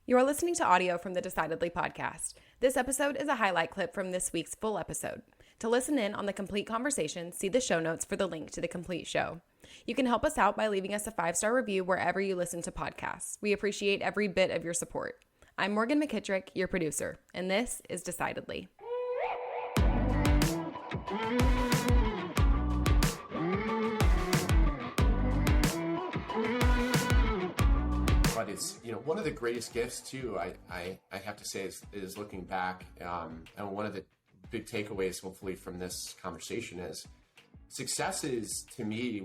You are listening to audio from the Decidedly podcast. This episode is a highlight clip from this week's full episode. To listen in on the complete conversation, see the show notes for the link to the complete show. You can help us out by leaving us a 5-star review wherever you listen to podcasts. We appreciate every bit of your support. I'm Morgan McKittrick, your producer, and this is Decidedly. But it's, one of the greatest gifts too, I have to say is looking back, and one of the big takeaways hopefully from this conversation is successes to me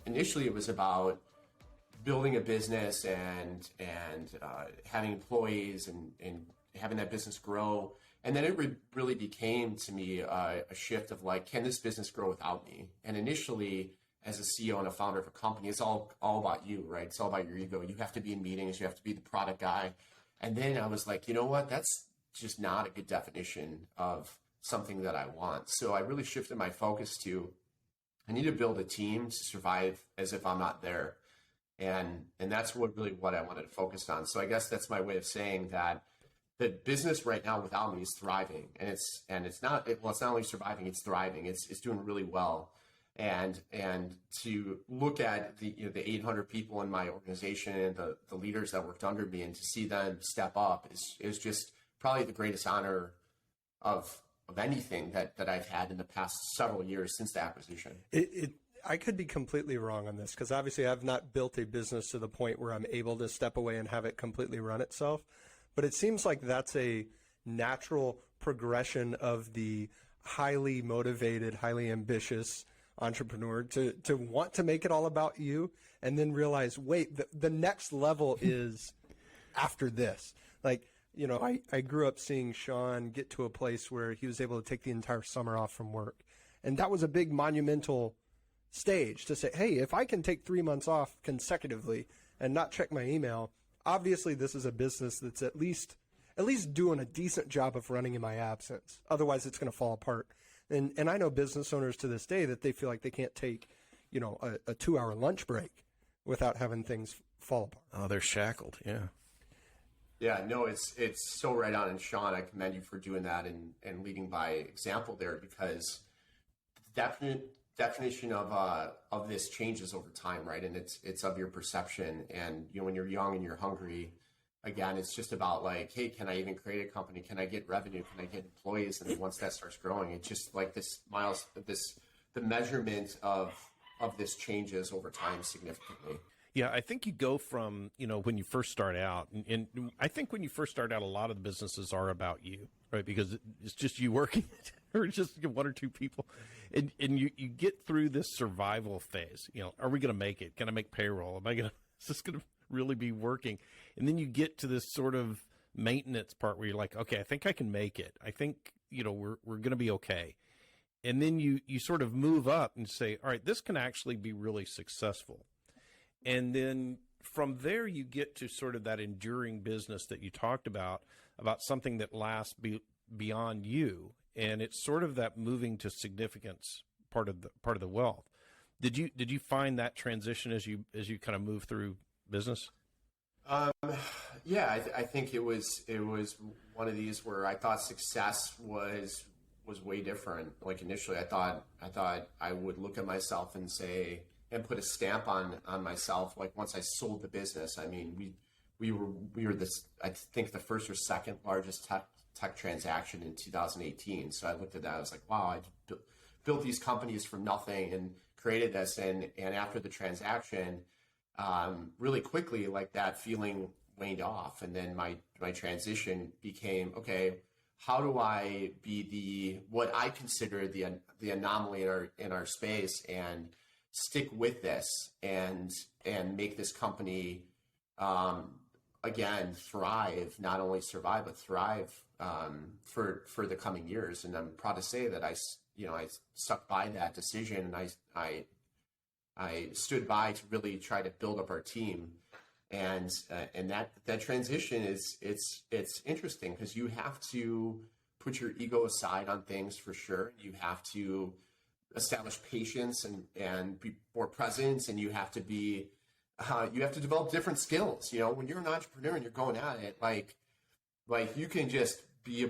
initially it was about building a business and having employees and having that business grow. And then it really became to me a shift of like, can this business grow without me? And initially, as a CEO and a founder of a company, it's all about you, right? It's all about your ego. You have to be in meetings. You have to be the product guy. And then I was like, you know what? That's just not a good definition of something that I want. So I really shifted my focus to, I need to build a team to survive as if I'm not there. And that's what I wanted to focus on. So I guess that's my way of saying that the business right now without me is thriving. And it's not only surviving, it's thriving. It's doing really well. And to look at the 800 people in my organization and the leaders that worked under me and to see them step up is just probably the greatest honor of anything that I've had in the past several years since the acquisition. I could be completely wrong on this because obviously I've not built a business to the point where I'm able to step away and have it completely run itself. But it seems like that's a natural progression of the highly motivated, highly ambitious entrepreneur to want to make it all about you and then realize, wait, the next level is after this. Like, I grew up seeing Sean get to a place where he was able to take the entire summer off from work. And that was a big monumental stage to say, hey, if I can take 3 months off consecutively and not check my email, obviously this is a business that's at least doing a decent job of running in my absence. Otherwise it's going to fall apart. And I know business owners to this day that they feel like they can't take, a 2-hour lunch break without having things fall apart. Oh, they're shackled. Yeah. Yeah, no, it's so right on. And Sean, I commend you for doing that and leading by example there, because the definition of this changes over time, right? And it's of your perception. And, when you're young and you're hungry, again, it's just about like, hey, can I even create a company? Can I get revenue? Can I get employees? And then once that starts growing, it's just like the measurement of this changes over time significantly. Yeah, I think you go from, when you first start out, and I think when you first start out, a lot of the businesses are about you, right? Because it's just you working it, or just one or two people. And you get through this survival phase. Are we going to make it? Can I make payroll? Is this going to really be working? And then you get to this sort of maintenance part where you're like, okay, I think I can make it. I think, we're going to be okay. And then you sort of move up and say, all right, this can actually be really successful. And then from there, you get to sort of that enduring business that you talked about something that lasts beyond you. And it's sort of that moving to significance part of the wealth. Did you find that transition as you kind of move through business? Yeah, I think it was one of these where I thought success was way different. Like initially, I thought I would look at myself and say, and put a stamp on myself. Like once I sold the business, I mean, we were this, I think the first or second largest tech transaction in 2018. So I looked at that, I was like, wow, I built these companies from nothing and created this. And after the transaction, really quickly, like that feeling waned off. And then my transition became, okay, how do I be what I consider the anomaly in our space and stick with this and make this company, again, thrive, not only survive, but thrive, for the coming years. And I'm proud to say that I stuck by that decision, and I stood by to really try to build up our team. And that transition it's interesting because you have to put your ego aside on things for sure. You have to establish patience and be more present, and you have to be you have to develop different skills. You know, when you're an entrepreneur and you're going at it, like you can just be a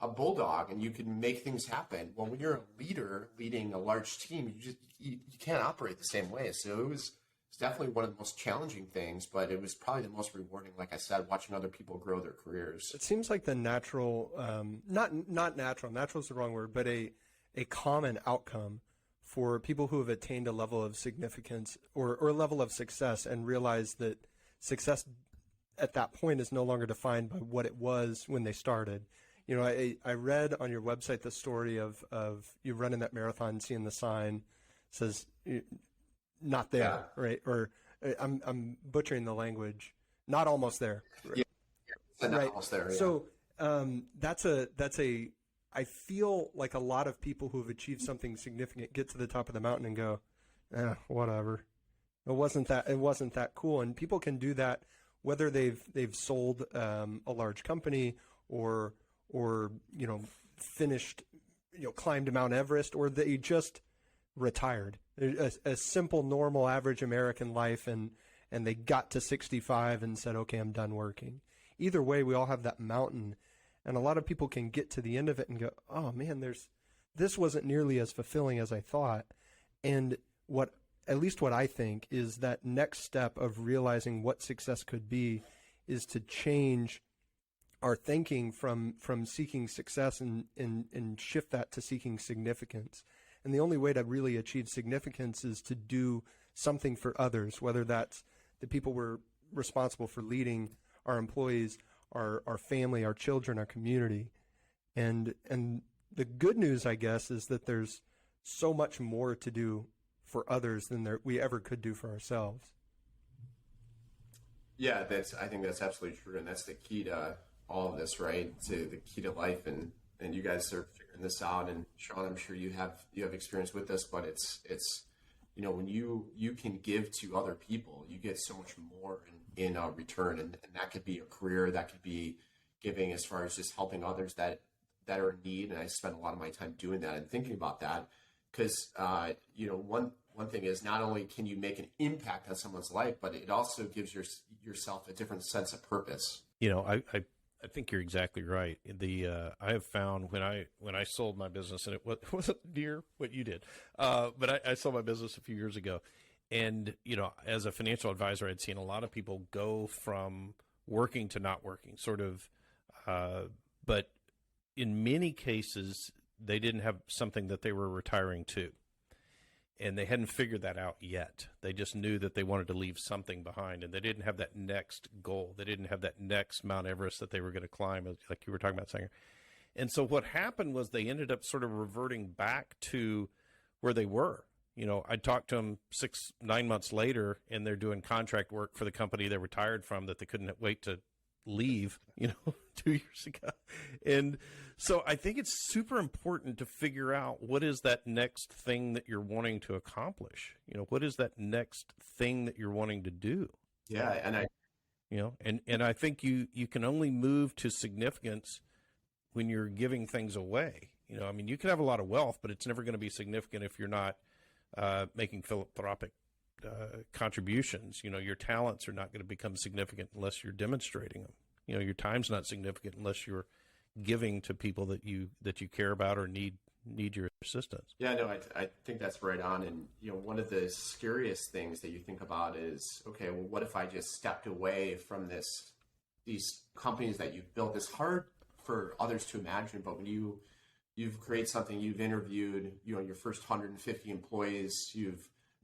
bulldog and you can make things happen. Well, when you're a leader leading a large team, you can't operate the same way. So it's definitely one of the most challenging things, but it was probably the most rewarding, like I said, watching other people grow their careers. It seems like the natural, not natural is the wrong word, but a common outcome for people who have attained a level of significance or a level of success and realize that success at that point is no longer defined by what it was when they started. You know, I read on your website the story of you running that marathon, seeing the sign says not there, right? Or I'm butchering the language, not almost there. Yeah, not right. almost there. Yeah. So that's a I feel like a lot of people who have achieved something significant get to the top of the mountain and go, whatever. It wasn't that cool. And people can do that whether they've sold a large company or finished, climbed Mount Everest, or they just retired. A simple, normal, average American life, and they got to 65 and said, okay, I'm done working. Either way, we all have that mountain. And a lot of people can get to the end of it and go, oh man, this wasn't nearly as fulfilling as I thought. And at least what I think is that next step of realizing what success could be is to change our thinking from seeking success and shift that to seeking significance. And the only way to really achieve significance is to do something for others, whether that's the people we're responsible for leading, our employees, our family, our children, our community. And the good news, I guess, is that there's so much more to do for others than we ever could do for ourselves. Yeah, I think that's absolutely true. And that's the key to all of this, right? To the key to life. And you guys are figuring this out. And Sean, I'm sure you have experience with this, but it's when you can give to other people, you get so much more in return, and that could be a career, that could be giving as far as just helping others that are in need. And I spend a lot of my time doing that and thinking about that, because one thing is, not only can you make an impact on someone's life, but it also gives yourself a different sense of purpose. I think you're exactly right. I have found when I sold my business, and it wasn't near what you did, but I sold my business a few years ago. And, as a financial advisor, I'd seen a lot of people go from working to not working, sort of. But in many cases, they didn't have something that they were retiring to. And they hadn't figured that out yet. They just knew that they wanted to leave something behind, and they didn't have that next goal. They didn't have that next Mount Everest that they were going to climb, like you were talking about, Sanger. And so what happened was they ended up sort of reverting back to where they were. I talked to them 6-9 months later, and they're doing contract work for the company they retired from that they couldn't wait to leave, 2 years ago. And so I think it's super important to figure out what is that next thing that you're wanting to accomplish. What is that next thing that you're wanting to do? Yeah. And I think you can only move to significance when you're giving things away. You can have a lot of wealth, but it's never going to be significant if you're not making philanthropic contributions. Your talents are not going to become significant unless you're demonstrating them. Your time's not significant unless you're giving to people that you care about or need your assistance. Yeah, no, I think that's right on. And one of the scariest things that you think about is, okay, well, what if I just stepped away from these companies that you've built? It's hard for others to imagine, but when you've created something, you've interviewed, your first 150 employees, you've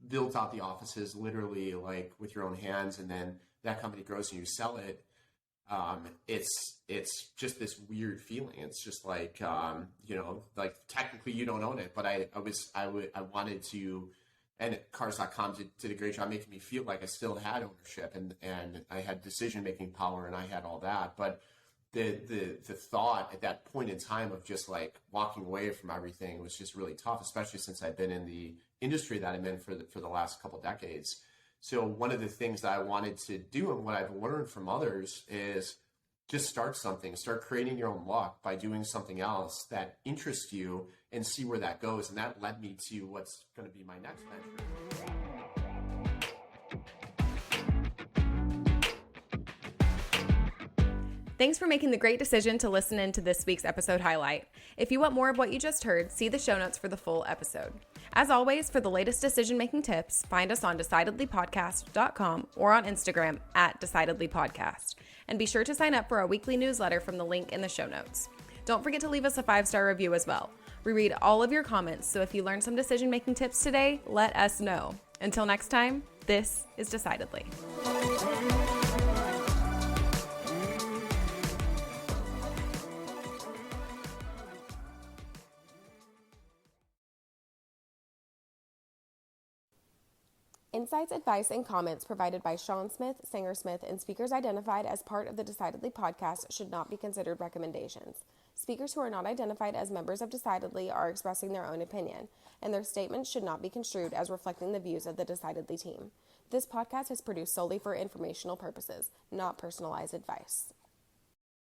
built out the offices literally like with your own hands, and then that company grows and you sell it. It's just this weird feeling. It's just like, like technically you don't own it, but I wanted to, and Cars.com did a great job making me feel like I still had ownership and I had decision-making power and I had all that. But the thought at that point in time of just like walking away from everything was just really tough, especially since I've been in the industry that I'm in for the last couple decades. So one of the things that I wanted to do and what I've learned from others is just start something, start creating your own luck by doing something else that interests you and see where that goes. And that led me to what's going to be my next venture. Thanks for making the great decision to listen in to this week's episode highlight. If you want more of what you just heard, see the show notes for the full episode. As always, for the latest decision-making tips, find us on decidedlypodcast.com or on Instagram @decidedlypodcast. And be sure to sign up for our weekly newsletter from the link in the show notes. Don't forget to leave us a 5-star review as well. We read all of your comments, so if you learned some decision-making tips today, let us know. Until next time, this is Decidedly. Insights, advice, and comments provided by Sean Smith, Sanger Smith, and speakers identified as part of the Decidedly podcast should not be considered recommendations. Speakers who are not identified as members of Decidedly are expressing their own opinion, and their statements should not be construed as reflecting the views of the Decidedly team. This podcast is produced solely for informational purposes, not personalized advice.